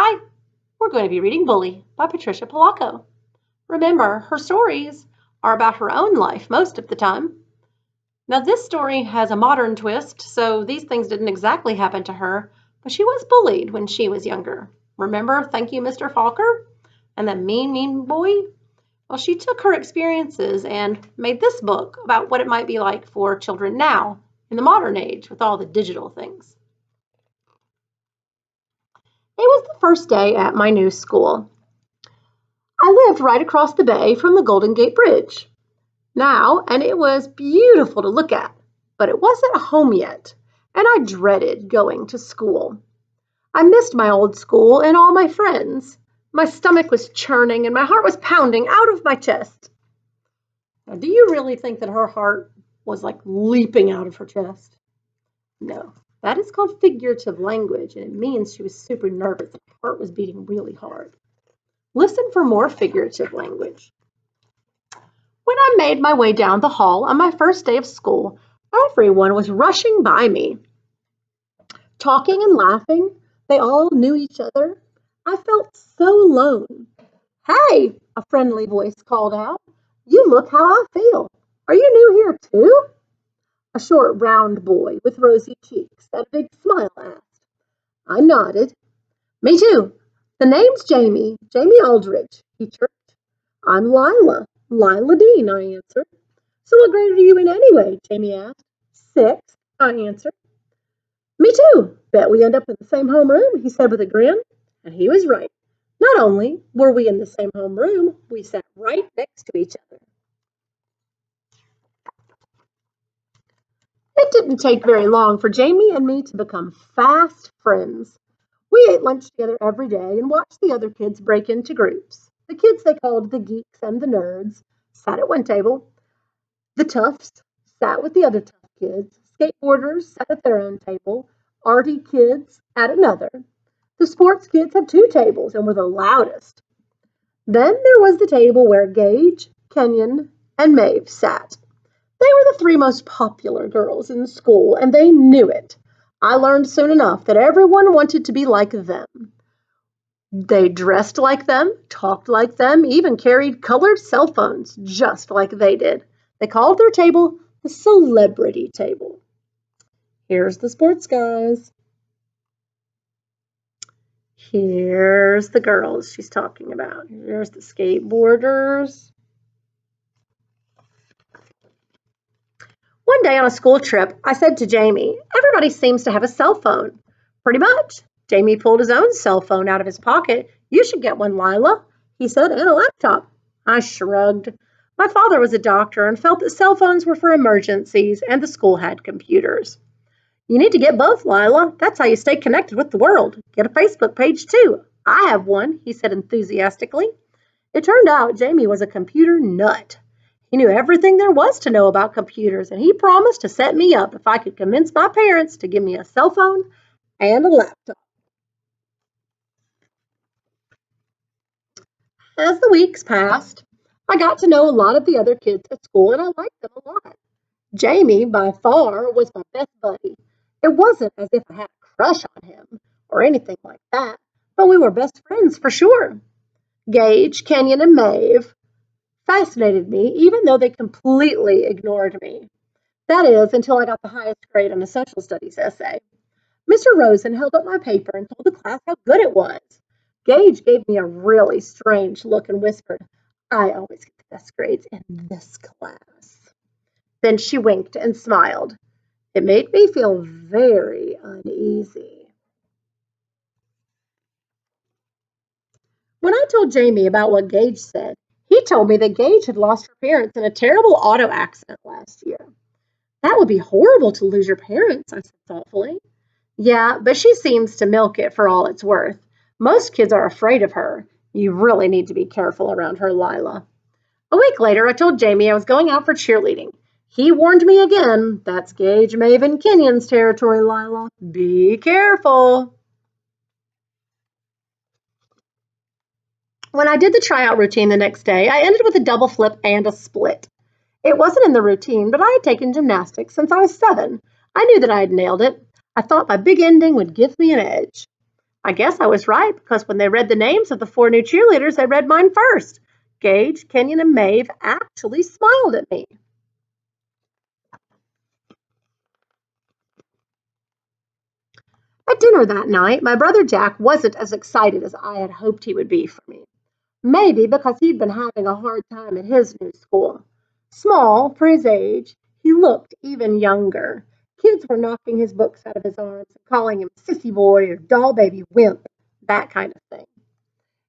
Hi, we're going to be reading Bully by Patricia Polacco. Remember, her stories are about her own life most of the time. Now, this story has a modern twist, so these things didn't exactly happen to her, but she was bullied when she was younger. Remember, thank you, Mr. Falker? And that mean boy? Well, she took her experiences and made this book about what it might be like for children now in the modern age with all the digital things. It was the first day at my new school. I lived right across the bay from the Golden Gate Bridge now, and it was beautiful to look at, but it wasn't home yet, and I dreaded going to school. I missed my old school and all my friends. My stomach was churning and my heart was pounding out of my chest. Now, do you really think that her heart was like leaping out of her chest? No, that is called figurative language, and it means she was super nervous and her heart was beating really hard. Listen for more figurative language. When I made my way down the hall on my first day of school, everyone was rushing by me. Talking and laughing, they all knew each other. I felt so alone. Hey, a friendly voice called out. You look how I feel. Are you new here too? A short, round boy with rosy cheeks and a big smile asked. I nodded. Me too. The name's Jamie Aldridge, he chirped. I'm Lila Dean, I answered. So what grade are you in anyway? Jamie asked. 6th, I answered. Me too. Bet we end up in the same homeroom, he said with a grin. And he was right. Not only were we in the same homeroom, we sat right next to each other. It didn't take very long for Jamie and me to become fast friends. We ate lunch together every day and watched the other kids break into groups. The kids they called the geeks and the nerds sat at one table. The toughs sat with the other tough kids. Skateboarders sat at their own table. Arty kids at another. The sports kids had 2 tables and were the loudest. Then there was the table where Gage, Kenyon, and Maeve sat. They were the 3 most popular girls in school, and they knew it. I learned soon enough that everyone wanted to be like them. They dressed like them, talked like them, even carried colored cell phones just like they did. They called their table the celebrity table. Here's the sports guys. Here's the girls she's talking about. Here's the skateboarders. One day on a school trip, I said to Jamie, everybody seems to have a cell phone. Pretty much. Jamie pulled his own cell phone out of his pocket. You should get one, Lila, he said, and a laptop. I shrugged. My father was a doctor and felt that cell phones were for emergencies, and the school had computers. You need to get both, Lila. That's how you stay connected with the world. Get a Facebook page, too. I have one, he said enthusiastically. It turned out Jamie was a computer nut. He knew everything there was to know about computers, and he promised to set me up if I could convince my parents to give me a cell phone and a laptop. As the weeks passed, I got to know a lot of the other kids at school, and I liked them a lot. Jamie, by far, was my best buddy. It wasn't as if I had a crush on him or anything like that, but we were best friends for sure. Gage, Kenyon, and Maeve fascinated me, even though they completely ignored me. That is, until I got the highest grade on a social studies essay. Mr. Rosen held up my paper and told the class how good it was. Gage gave me a really strange look and whispered, I always get the best grades in this class. Then she winked and smiled. It made me feel very uneasy. When I told Jamie about what Gage said, he told me that Gage had lost her parents in a terrible auto accident last year. That would be horrible to lose your parents, I said thoughtfully. Yeah, but she seems to milk it for all it's worth. Most kids are afraid of her. You really need to be careful around her, Lila. A week later, I told Jamie I was going out for cheerleading. He warned me again. That's Gage, Maeve, and Kenyon's territory, Lila. Be careful. When I did the tryout routine the next day, I ended with a double flip and a split. It wasn't in the routine, but I had taken gymnastics since I was 7. I knew that I had nailed it. I thought my big ending would give me an edge. I guess I was right because when they read the names of the 4 new cheerleaders, they read mine first. Gage, Kenyon, and Maeve actually smiled at me. At dinner that night, my brother Jack wasn't as excited as I had hoped he would be for me. Maybe because he'd been having a hard time at his new school. Small for his age, he looked even younger. Kids were knocking his books out of his arms and calling him sissy boy or doll baby wimp, that kind of thing.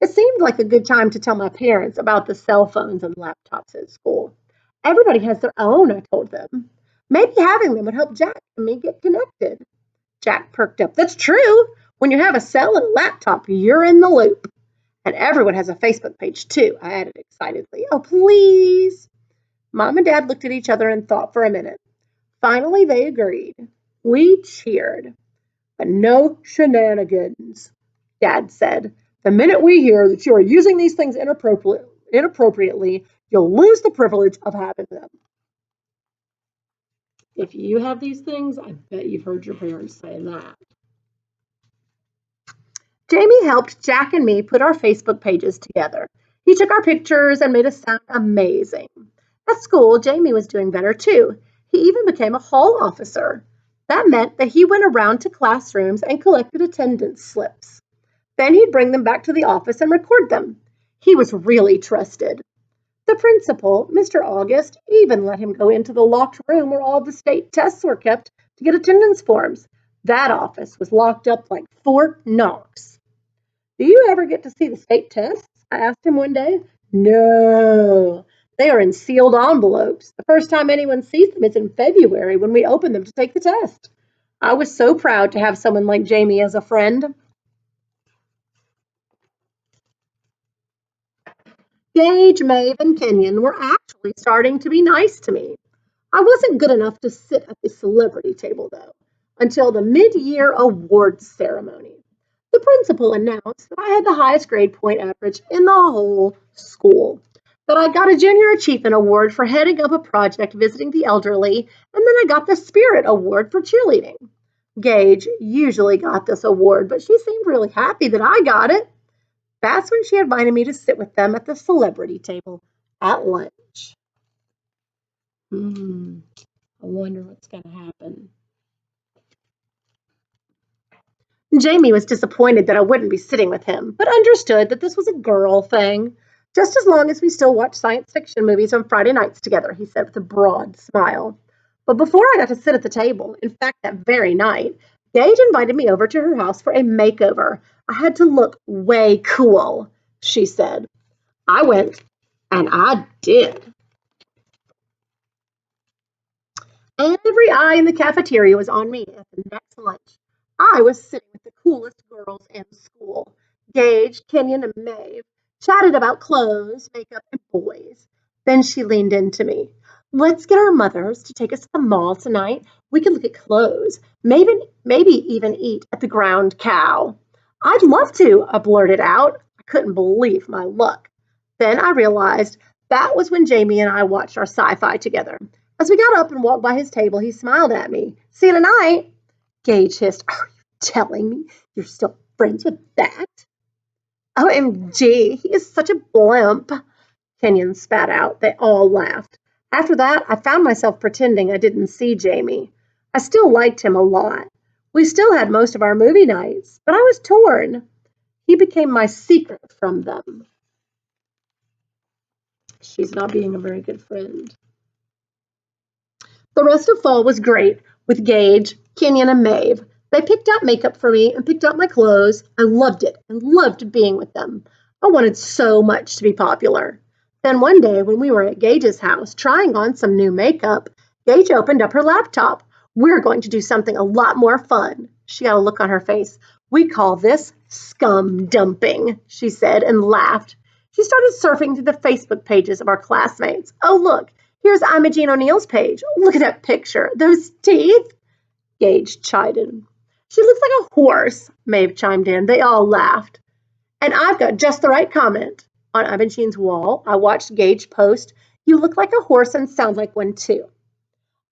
It seemed like a good time to tell my parents about the cell phones and laptops at school. Everybody has their own, I told them. Maybe having them would help Jack and me get connected. Jack perked up. That's true. When you have a cell and a laptop, you're in the loop. And everyone has a Facebook page too, I added excitedly. Oh, please. Mom and Dad looked at each other and thought for a minute. Finally, they agreed. We cheered. But no shenanigans, Dad said. The minute we hear that you are using these things inappropriately, you'll lose the privilege of having them. If you have these things, I bet you've heard your parents say that. Jamie helped Jack and me put our Facebook pages together. He took our pictures and made us sound amazing. At school, Jamie was doing better too. He even became a hall officer. That meant that he went around to classrooms and collected attendance slips. Then he'd bring them back to the office and record them. He was really trusted. The principal, Mr. August, even let him go into the locked room where all the state tests were kept to get attendance forms. That office was locked up like Fort Knox. Do you ever get to see the state tests? I asked him one day. No, they are in sealed envelopes. The first time anyone sees them is in February when we open them to take the test. I was so proud to have someone like Jamie as a friend. Gage, Maeve, and Kenyon were actually starting to be nice to me. I wasn't good enough to sit at the celebrity table, though, until the mid-year awards ceremony. The principal announced that I had the highest grade point average in the whole school, that I got a Junior Achievement Award for heading up a project visiting the elderly, and then I got the Spirit Award for cheerleading. Gage usually got this award, but she seemed really happy that I got it. That's when she invited me to sit with them at the celebrity table at lunch. I wonder what's going to happen. Jamie was disappointed that I wouldn't be sitting with him, but understood that this was a girl thing. Just as long as we still watch science fiction movies on Friday nights together, he said with a broad smile. But before I got to sit at the table, in fact, that very night, Gage invited me over to her house for a makeover. I had to look way cool, she said. I went, and I did. Every eye in the cafeteria was on me at the next lunch. I was sitting with the coolest girls in school. Gage, Kenyon, and Maeve chatted about clothes, makeup, and boys. Then she leaned into me. Let's get our mothers to take us to the mall tonight. We can look at clothes, maybe even eat at the Ground Cow. I'd love to, I blurted out. I couldn't believe my luck. Then I realized that was when Jamie and I watched our sci-fi together. As we got up and walked by his table, he smiled at me. See you tonight. Gage hissed, are you telling me you're still friends with that? OMG, he is such a blimp. Kenyon spat out. They all laughed. After that, I found myself pretending I didn't see Jamie. I still liked him a lot. We still had most of our movie nights, but I was torn. He became my secret from them. She's not being a very good friend. The rest of fall was great with Gage, Kenyon, and Maeve. They picked out makeup for me and picked out my clothes. I loved it and loved being with them. I wanted so much to be popular. Then one day when we were at Gage's house trying on some new makeup, Gage opened up her laptop. We're going to do something a lot more fun. She got a look on her face. We call this scum dumping, she said and laughed. She started surfing through the Facebook pages of our classmates. Oh, look. Here's Imogene O'Neill's page. Look at that picture. Those teeth. Gage chided. She looks like a horse, Maeve chimed in. They all laughed. And I've got just the right comment. On Imogene's wall, I watched Gage post, you look like a horse and sound like one too.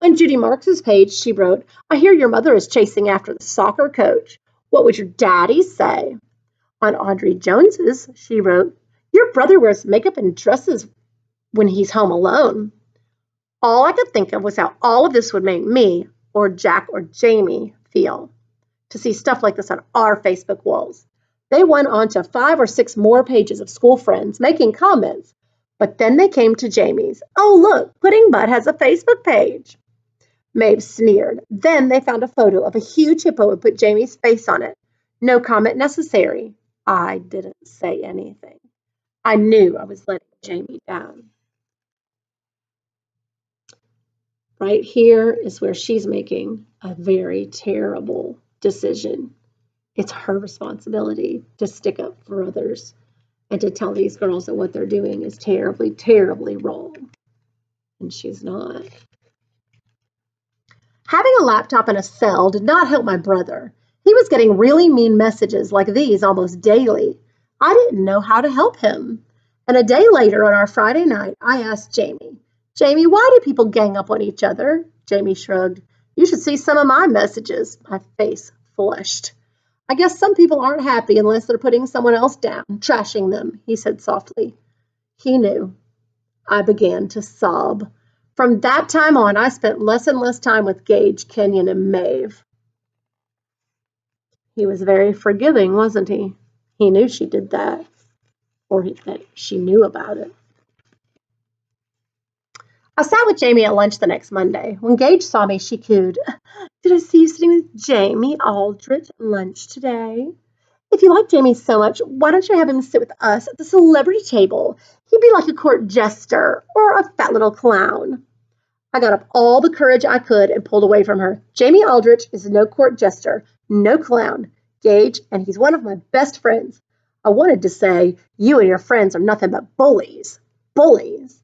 On Judy Marks's page, she wrote, I hear your mother is chasing after the soccer coach. What would your daddy say? On Audrey Jones's, she wrote, your brother wears makeup and dresses when he's home alone. All I could think of was how all of this would make me, or Jack or Jamie, feel to see stuff like this on our Facebook walls. They went on to 5 or 6 more pages of school friends making comments, but then they came to Jamie's. Oh, look, Pudding Butt has a Facebook page. Maeve sneered. Then they found a photo of a huge hippo and put Jamie's face on it. No comment necessary. I didn't say anything. I knew I was letting Jamie down. Right here is where she's making a very terrible decision. It's her responsibility to stick up for others and to tell these girls that what they're doing is terribly, terribly wrong. And she's not. Having a laptop in a cell did not help my brother. He was getting really mean messages like these almost daily. I didn't know how to help him. And a day later on our Friday night, I asked Jamie, Jamie, why do people gang up on each other? Jamie shrugged. You should see some of my messages. My face flushed. I guess some people aren't happy unless they're putting someone else down, trashing them, he said softly. He knew. I began to sob. From that time on, I spent less and less time with Gage, Kenyon, and Maeve. He was very forgiving, wasn't he? He knew she did that, or that she knew about it. I sat with Jamie at lunch the next Monday. When Gage saw me, she cooed, Did I see you sitting with Jamie Aldrich at lunch today? If you like Jamie so much, why don't you have him sit with us at the celebrity table? He'd be like a court jester or a fat little clown. I got up all the courage I could and pulled away from her. Jamie Aldrich is no court jester, no clown. Gage, and he's one of my best friends. I wanted to say, you and your friends are nothing but bullies. Bullies.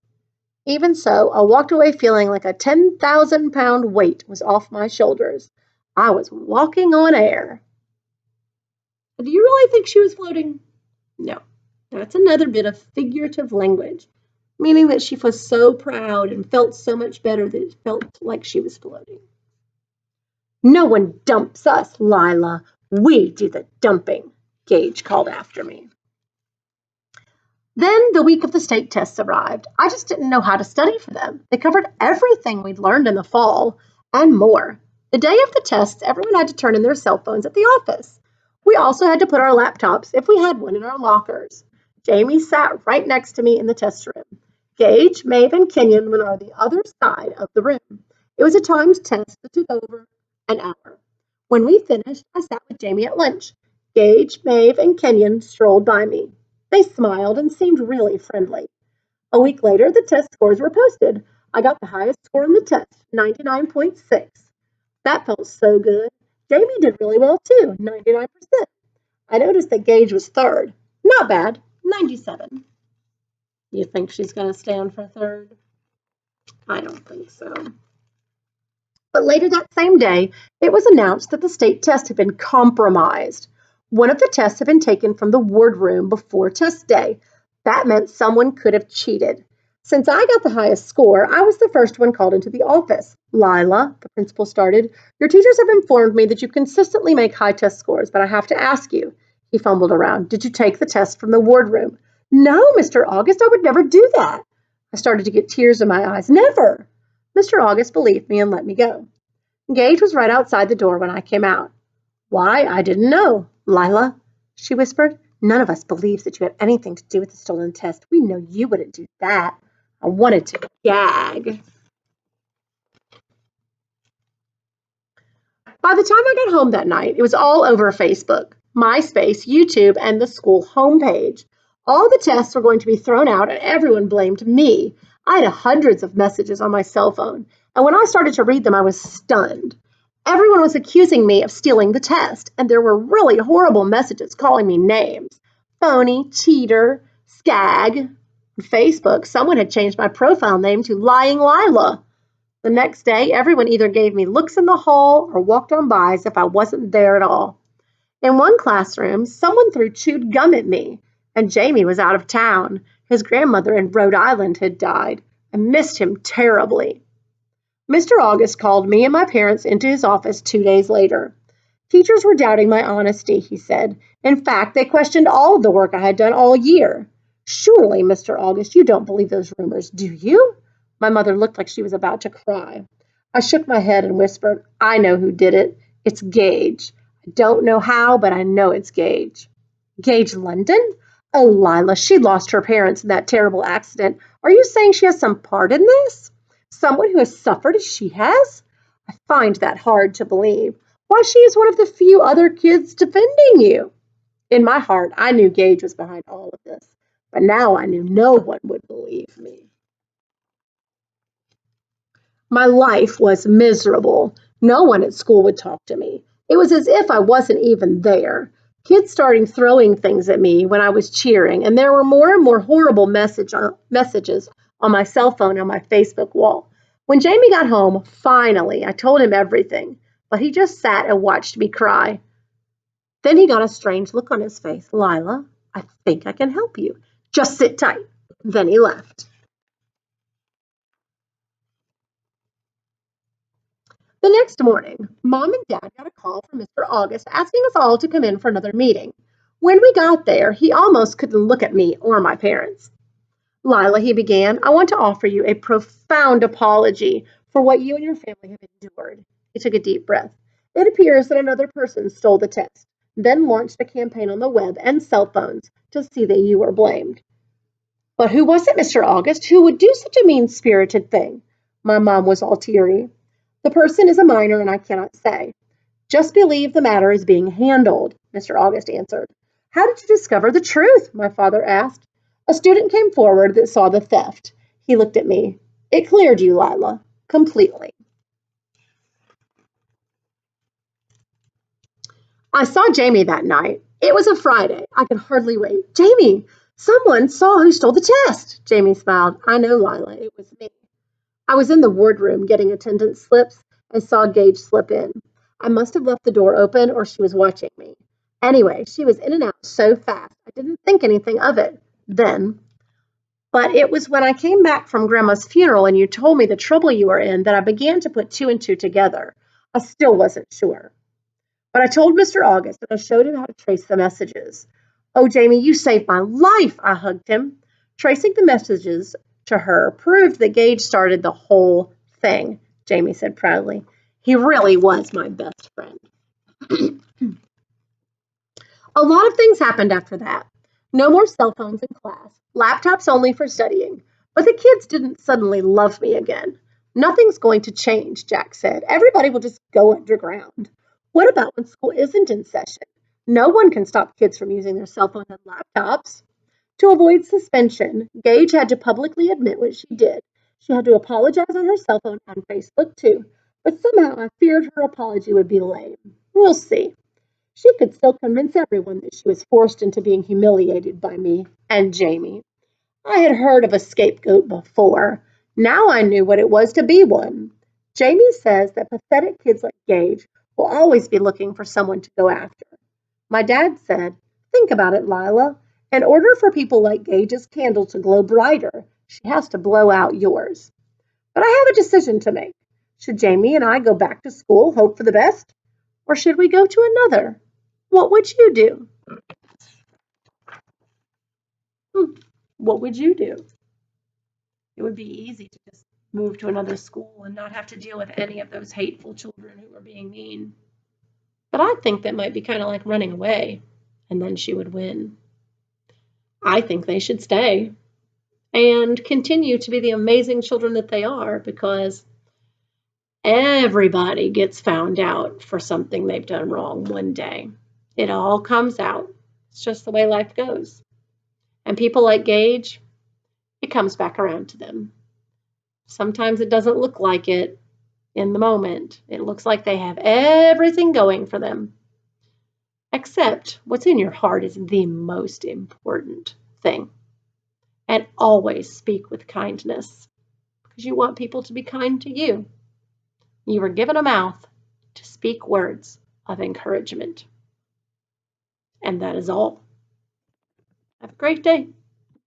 Even so, I walked away feeling like a 10,000-pound weight was off my shoulders. I was walking on air. Do you really think she was floating? No, that's another bit of figurative language, meaning that she was so proud and felt so much better that it felt like she was floating. No one dumps us, Lila. We do the dumping, Gage called after me. Then the week of the state tests arrived. I just didn't know how to study for them. They covered everything we'd learned in the fall and more. The day of the tests, everyone had to turn in their cell phones at the office. We also had to put our laptops, if we had one, in our lockers. Jamie sat right next to me in the test room. Gage, Maeve, and Kenyon were on the other side of the room. It was a timed test that took over an hour. When we finished, I sat with Jamie at lunch. Gage, Maeve, and Kenyon strolled by me. They smiled and seemed really friendly. A week later, the test scores were posted. I got the highest score on the test, 99.6. That felt so good. Jamie did really well too, 99%. I noticed that Gage was third. Not bad, 97. You think she's going to stand for third? I don't think so. But later that same day, it was announced that the state test had been compromised. One of the tests had been taken from the ward room before test day. That meant someone could have cheated. Since I got the highest score, I was the first one called into the office. Lila, the principal started, your teachers have informed me that you consistently make high test scores, but I have to ask you. He fumbled around. Did you take the test from the ward room? No, Mr. August, I would never do that. I started to get tears in my eyes. Never. Mr. August believed me and let me go. Gage was right outside the door when I came out. Why, I didn't know. Lila, she whispered, none of us believes that you had anything to do with the stolen test. We know you wouldn't do that. I wanted to gag. By the time I got home that night, it was all over Facebook, MySpace, YouTube, and the school homepage. All the tests were going to be thrown out, and everyone blamed me. I had hundreds of messages on my cell phone, and when I started to read them, I was stunned. Everyone was accusing me of stealing the test, and there were really horrible messages calling me names. Phony, cheater, skag. On Facebook, someone had changed my profile name to Lying Lila. The next day, everyone either gave me looks in the hall or walked on by as if I wasn't there at all. In one classroom, someone threw chewed gum at me, and Jamie was out of town. His grandmother in Rhode Island had died. I missed him terribly. Mr. August called me and my parents into his office 2 days later. Teachers were doubting my honesty, he said. In fact, they questioned all of the work I had done all year. Surely, Mr. August, you don't believe those rumors, do you? My mother looked like she was about to cry. I shook my head and whispered, I know who did it. It's Gage. I don't know how, but I know it's Gage. Gage London? Oh, Lila, she lost her parents in that terrible accident. Are you saying she has some part in this? Someone who has suffered as she has? I find that hard to believe. Why, she is one of the few other kids defending you. In my heart, I knew Gage was behind all of this, but now I knew no one would believe me. My life was miserable. No one at school would talk to me. It was as if I wasn't even there. Kids started throwing things at me when I was cheering, and there were more and more horrible messages on my cell phone and on my Facebook wall. When Jamie got home, finally, I told him everything, but he just sat and watched me cry. Then he got a strange look on his face. Lila, I think I can help you. Just sit tight. Then he left. The next morning, Mom and Dad got a call from Mr. August asking us all to come in for another meeting. When we got there, he almost couldn't look at me or my parents. Lila, he began, I want to offer you a profound apology for what you and your family have endured. He took a deep breath. It appears that another person stole the test, then launched a campaign on the web and cell phones to see that you were blamed. But who was it, Mr. August? Who would do such a mean-spirited thing? My mom was all teary. The person is a minor and I cannot say. Just believe the matter is being handled, Mr. August answered. How did you discover the truth? My father asked. A student came forward that saw the theft. He looked at me. It cleared you, Lila, completely. I saw Jamie that night. It was a Friday. I could hardly wait. Jamie, someone saw who stole the test. Jamie smiled. I know, Lila. It was me. I was in the wardroom getting attendance slips and saw Gage slip in. I must have left the door open or she was watching me. Anyway, she was in and out so fast, I didn't think anything of it then. But it was when I came back from Grandma's funeral and you told me the trouble you were in that I began to put two and two together. I still wasn't sure. But I told Mr. August and I showed him how to trace the messages. Oh, Jamie, you saved my life, I hugged him. Tracing the messages to her proved that Gage started the whole thing, Jamie said proudly. He really was my best friend. A lot of things happened after that. No more cell phones in class, laptops only for studying. But the kids didn't suddenly love me again. Nothing's going to change, Jack said. Everybody will just go underground. What about when school isn't in session? No one can stop kids from using their cell phones and laptops. To avoid suspension, Gage had to publicly admit what she did. She had to apologize on her cell phone and Facebook too. But somehow I feared her apology would be lame. We'll see. She could still convince everyone that she was forced into being humiliated by me and Jamie. I had heard of a scapegoat before. Now I knew what it was to be one. Jamie says that pathetic kids like Gage will always be looking for someone to go after. My dad said, think about it, Lila. In order for people like Gage's candle to glow brighter, she has to blow out yours. But I have a decision to make. Should Jamie and I go back to school, hope for the best? Or should we go to another? What would you do? What would you do? It would be easy to just move to another school and not have to deal with any of those hateful children who were being mean. But I think that might be kind of like running away, and then she would win. I think they should stay and continue to be the amazing children that they are because everybody gets found out for something they've done wrong one day. It all comes out. It's just the way life goes. And people like Gage, it comes back around to them. Sometimes it doesn't look like it in the moment. It looks like they have everything going for them. Except what's in your heart is the most important thing. And always speak with kindness because you want people to be kind to you. You were given a mouth to speak words of encouragement. And that is all. Have a great day.